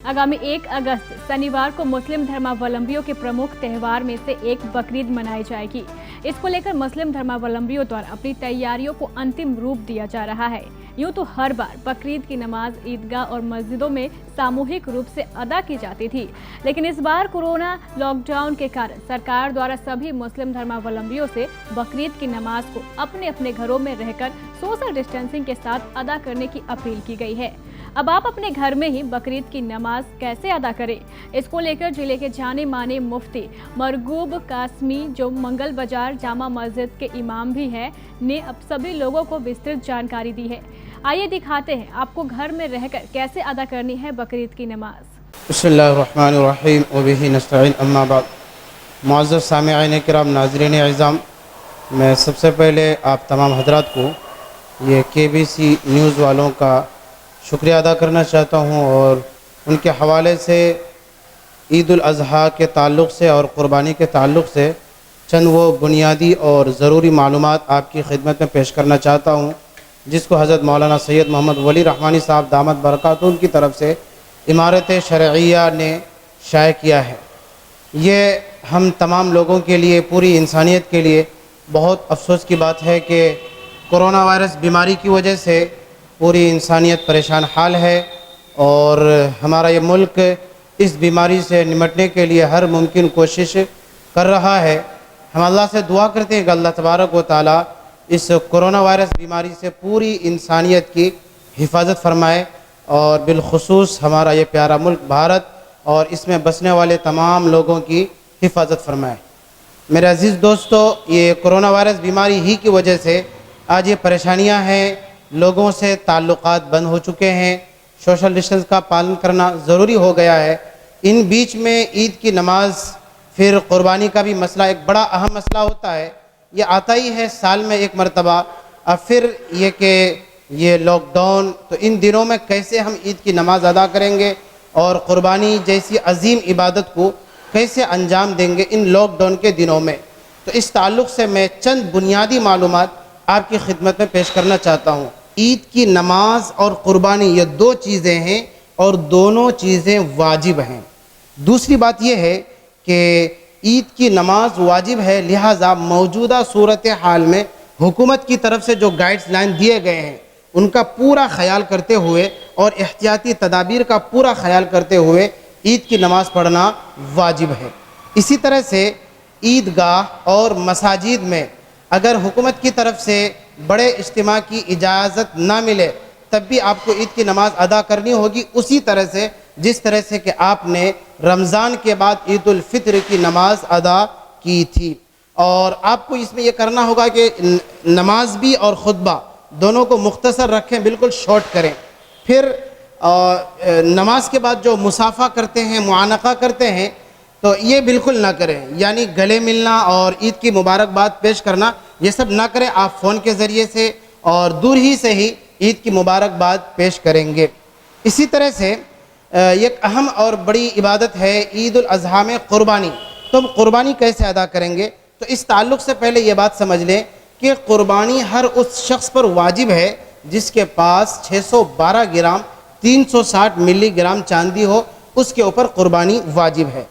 आगामी 1 अगस्त शनिवार को मुस्लिम धर्मावलंबियों के प्रमुख त्यौहार में से एक बकरीद मनाई जाएगी। इसको लेकर मुस्लिम धर्मावलंबियों द्वारा अपनी तैयारियों को अंतिम रूप दिया जा रहा है। यूं तो हर बार बकरीद की नमाज ईदगाह और मस्जिदों में सामूहिक रूप से अदा की जाती थी, लेकिन इस बार कोरोना लॉकडाउन के कारण सरकार द्वारा सभी मुस्लिम धर्मावलंबियों से बकरीद की नमाज को अपने अपने घरों में रहकर सोशल डिस्टेंसिंग के साथ अदा करने की अपील की गई है। अब आप अपने घर में ही बकरीद की नमाज कैसे अदा करें, इसको लेकर जिले के जाने माने मुफ्ती मरगूब कासमी, जो मंगल बाजार जामा मस्जिद के इमाम भी हैं, ने अब सभी लोगों को विस्तृत जानकारी दी है। आइए दिखाते हैं आपको घर में रहकर कैसे अदा करनी है बकरीद की नमाज। बिस्मिल्लाहिर्रहमानिर्रहीम व बिही नस्तईन, अम्मा बाद। मुअज़्ज़ज़ सामिईन किराम, नाज़रीन इज़्ज़ाम, मैं सबसे पहले आप तमाम हज़रात को ये KBC न्यूज़ वालों का शुक्रिया अदा करना चाहता हूँ और उनके हवाले से ईद उल अज़हा के ताल्लुक़ से और क़ुरबानी के ताल्लुक़ से चंद वो बुनियादी और ज़रूरी मालूमात आपकी खिदमत में पेश करना चाहता हूँ, जिसको हज़रत मौलाना सैयद मोहम्मद वली रहमानी साहब दामत बरकातुहू की तरफ से इमारत शरइया ने शाये किया है। ये हम तमाम लोगों के लिए, पूरी इंसानियत के लिए बहुत अफसोस की बात है कि कोरोना वायरस बीमारी की वजह से पूरी इंसानियत परेशान हाल है और हमारा ये मुल्क इस बीमारी से निमटने के लिए हर मुमकिन कोशिश कर रहा है। हम अल्लाह से दुआ करते हैं कि अल्लाह तबारक व तआला इस कोरोना वायरस बीमारी से पूरी इंसानियत की हिफाजत फरमाए और बिलखुसूस हमारा ये प्यारा मुल्क भारत और इसमें बसने वाले तमाम लोगों की हिफाजत फरमाए। मेरे अज़ीज़ दोस्तों, ये कोरोना वायरस बीमारी ही की वजह से आज ये परेशानियां हैं। लोगों से ताल्लुकात बंद हो चुके हैं, सोशल डिस्टेंस का पालन करना ज़रूरी हो गया है। इन बीच में ईद की नमाज, फिर क़ुरबानी का भी मसला एक बड़ा अहम मसला होता है। ये आता ही है साल में एक मरतबा। अब फिर ये कि ये लॉकडाउन, तो इन दिनों में कैसे हम ईद की नमाज अदा करेंगे और क़ुरबानी जैसी अजीम इबादत को कैसे अंजाम देंगे इन लॉकडाउन के दिनों में। तो इस ताल्लुक़ से मैं चंद बुनियादी मालूमात आपकी खिदमत में पेश करना चाहता हूँ। ईद की नमाज और क़ुरबानी ये दो चीज़ें हैं और दोनों चीज़ें वाजिब हैं। दूसरी बात यह है कि ईद की नमाज वाजिब है, लिहाजा मौजूदा सूरत हाल में हुकूमत की तरफ से जो गाइडलाइन दिए गए हैं उनका पूरा ख्याल करते हुए और एहतियाती तदाबीर का पूरा ख्याल करते हुए ईद की नमाज पढ़ना वाजिब है। इसी तरह से ईदगाह और मसाजिद में अगर हुकूमत की तरफ से बड़े इज्तिमा की इजाज़त ना मिले तब भी आपको ईद की नमाज अदा करनी होगी, उसी तरह से जिस तरह से कि आपने रमज़ान के बाद ईद उल फित्र की नमाज अदा की थी। और आपको इसमें यह करना होगा कि नमाज भी और ख़ुतबा दोनों को मुख्तसर रखें, बिल्कुल शॉर्ट करें। फिर नमाज के बाद जो मुसाफ़ा करते हैं, मुआनक़ा करते हैं, तो ये बिल्कुल ना करें, यानी गले मिलना और ईद की मुबारकबाद पेश करना ये सब ना करें। आप फ़ोन के ज़रिए से और दूर ही से ही ईद की मुबारकबाद पेश करेंगे। इसी तरह से एक अहम और बड़ी इबादत है ईद उल अज़हा में क़ुरबानी। तो क़ुरबानी कैसे अदा करेंगे, तो इस ताल्लुक़ से पहले ये बात समझ लें कि क़ुरबानी हर उस शख्स पर वाजिब है जिसके पास 612 ग्राम 360 मिलीग्राम चांदी हो, उसके ऊपर क़ुरबानी वाजिब है।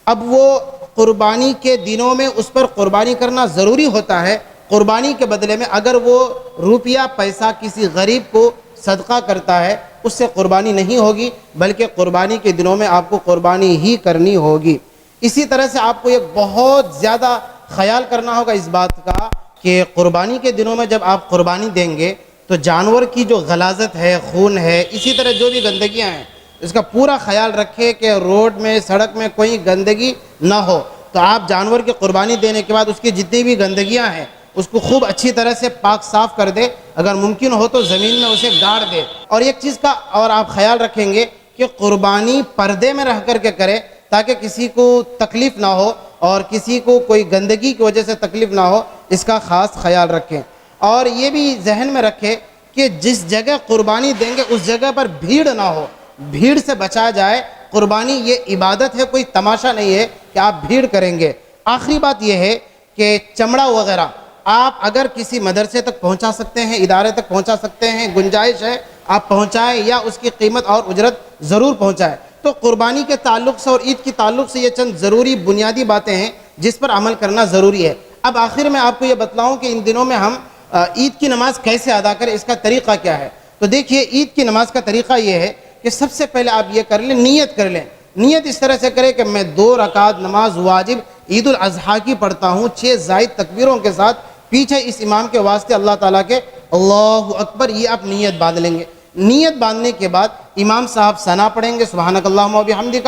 अब वो क़ुरबानी के दिनों में उस पर क़ुरबानी करना ज़रूरी होता है। क़ुरबानी के बदले में अगर वो रुपया पैसा किसी गरीब को सदका करता है, उससे क़ुरबानी नहीं होगी, बल्कि क़ुरबानी के दिनों में आपको क़ुरबानी ही करनी होगी। इसी तरह से आपको एक बहुत ज़्यादा ख्याल करना होगा इस बात का कि क़ुरबानी के दिनों में जब आप क़ुरबानी देंगे तो जानवर की जो गलाज़त है, खून है, इसी तरह जो भी गंदगियाँ हैं, इसका पूरा ख्याल रखें कि रोड में, सड़क में कोई गंदगी ना हो। तो आप जानवर की क़ुरबानी देने के बाद उसकी जितनी भी गंदगियां हैं उसको खूब अच्छी तरह से पाक साफ़ कर दे, अगर मुमकिन हो तो ज़मीन में उसे गाड़ दे। और एक चीज़ का और आप ख्याल रखेंगे कि क़ुरबानी पर्दे में रह कर के करें ताकि किसी को तकलीफ़ ना हो और किसी को कोई गंदगी की वजह से तकलीफ़ ना हो, इसका ख़ास ख्याल रखें। और ये भी जहन में रखें कि जिस जगह क़ुरबानी देंगे उस जगह पर भीड़ ना हो, भीड़ से बचा जाए। क़ुरबानी ये इबादत है, कोई तमाशा नहीं है कि आप भीड़ करेंगे। आखिरी बात यह है कि चमड़ा वगैरह आप अगर किसी मदरसे तक पहुंचा सकते हैं, इदारे तक पहुंचा सकते हैं, गुंजाइश है आप पहुंचाएं या उसकी कीमत और उजरत ज़रूर पहुंचाएं। تو قربانی کے تعلق سے اور عید کی تعلق سے یہ چند ضروری بنیادی باتیں ہیں جس پر عمل کرنا ضروری ہے۔ اب آخر میں آپ کو یہ بتلاؤں کہ ان دنوں میں ہم عید کی نماز کیسے ادا کریں، اس کا طریقہ کیا ہے۔ تو دیکھیے عید کی نماز کا طریقہ یہ ہے کہ سب سے پہلے آپ یہ کر لیں، نیت کر لیں۔ نیت اس طرح سے کریں کہ میں 2 رکعت نماز واجب عید الاضحیٰ کی پڑھتا ہوں 6 زائد تکبیروں کے ساتھ، پیچھے اس امام کے واسطے اللہ تعالیٰ کے اللہ اکبر، یہ آپ نیت باندھ لیں گے۔ نیت باندھنے کے بعد امام صاحب ثنا پڑھیں گے سبحانک اللہم و بحمدک،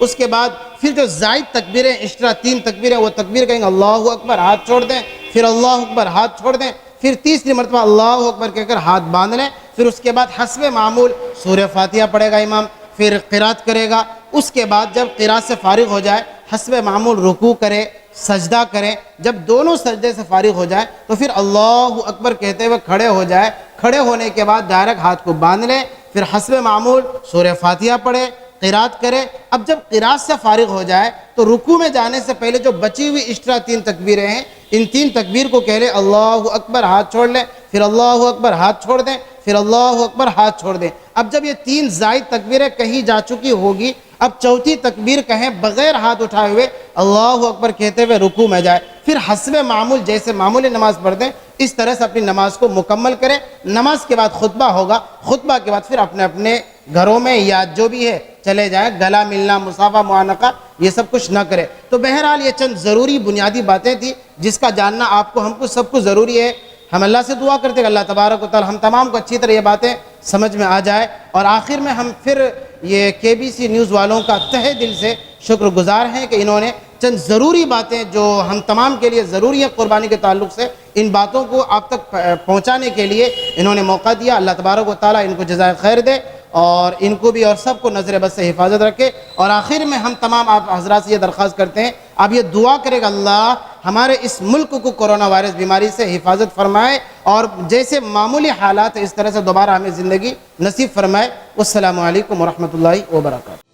اس کے بعد پھر جو زائد تکبیریں ایکسٹرا 3 تکبیریں وہ تکبیر کہیں گے اللہ اکبر، ہاتھ چھوڑ دیں، پھر اللہ اکبر، ہاتھ چھوڑ دیں، پھر تیسری مرتبہ اللہ اکبر کہہ کر ہاتھ باندھ لیں۔ پھر اس کے بعد حسب معمول سورہ فاتحہ پڑھے گا امام، پھر قرات کرے گا۔ اس کے بعد جب قرات سے فارغ ہو جائے حسب معمول رکوع کرے، سجدہ کریں۔ جب دونوں سجدے سے فارغ ہو جائے تو پھر اللہ اکبر کہتے ہوئے کھڑے ہو جائے۔ کھڑے ہونے کے بعد ڈائریکٹ ہاتھ کو باندھ لیں، پھر حسب معمول سورہ فاتحہ پڑھے، قرات کرے۔ اب جب قرات سے فارغ ہو جائے تو رکوع میں جانے سے پہلے جو بچی ہوئی ایکسٹرا 3 تکبیریں ہیں، ان 3 تکبیر کو کہہ لیں اللہ اکبر، ہاتھ چھوڑ لیں، پھر اللہ اکبر، ہاتھ چھوڑ دیں، پھر اللہ اکبر، ہاتھ چھوڑ دیں۔ اب جب یہ 3 زائد تکبیریں کہیں جا چکی ہوگی، اب چوتھی تکبیر کہیں بغیر ہاتھ اٹھائے ہوئے اللہ اکبر کہتے ہوئے رکوع میں جائے، پھر حسب معمول جیسے معمولی نماز پڑھ دیں، اس طرح سے اپنی نماز کو مکمل کریں۔ نماز کے بعد خطبہ ہوگا، خطبہ کے بعد پھر اپنے اپنے گھروں میں یا جو بھی ہے چلے جائیں، گلا ملنا، مصافحہ، معانقہ یہ سب کچھ نہ کرے۔ تو بہرحال یہ چند ضروری بنیادی باتیں تھیں جس کا جاننا آپ کو، ہم کو، سب کو ضروری ہے۔ ہم اللہ سے دعا کرتے ہیں کہ اللہ تبارک و تعالی ہم تمام کو اچھی طرح یہ باتیں سمجھ میں آ جائے، اور آخر میں ہم پھر یہ KBC نیوز والوں کا تہہ دل سے شکر گزار ہیں کہ انہوں نے چند ضروری باتیں جو ہم تمام کے لیے ضروری ہیں قربانی کے تعلق سے، ان باتوں کو آپ تک پہنچانے کے لیے انہوں نے موقع دیا۔ اللہ تبارک و تعالی ان کو جزائے خیر دے اور ان کو بھی اور سب کو نظر بد سے حفاظت رکھے۔ اور آخر میں ہم تمام آپ حضرات سے یہ درخواست کرتے ہیں، آپ یہ دعا کرے گا اللہ ہمارے اس ملک کو کرونا وائرس بیماری سے حفاظت فرمائے، اور جیسے معمولی حالات ہے اس طرح سے دوبارہ ہمیں زندگی نصیب فرمائے۔ والسلام علیکم ورحمۃ اللہ وبرکاتہ۔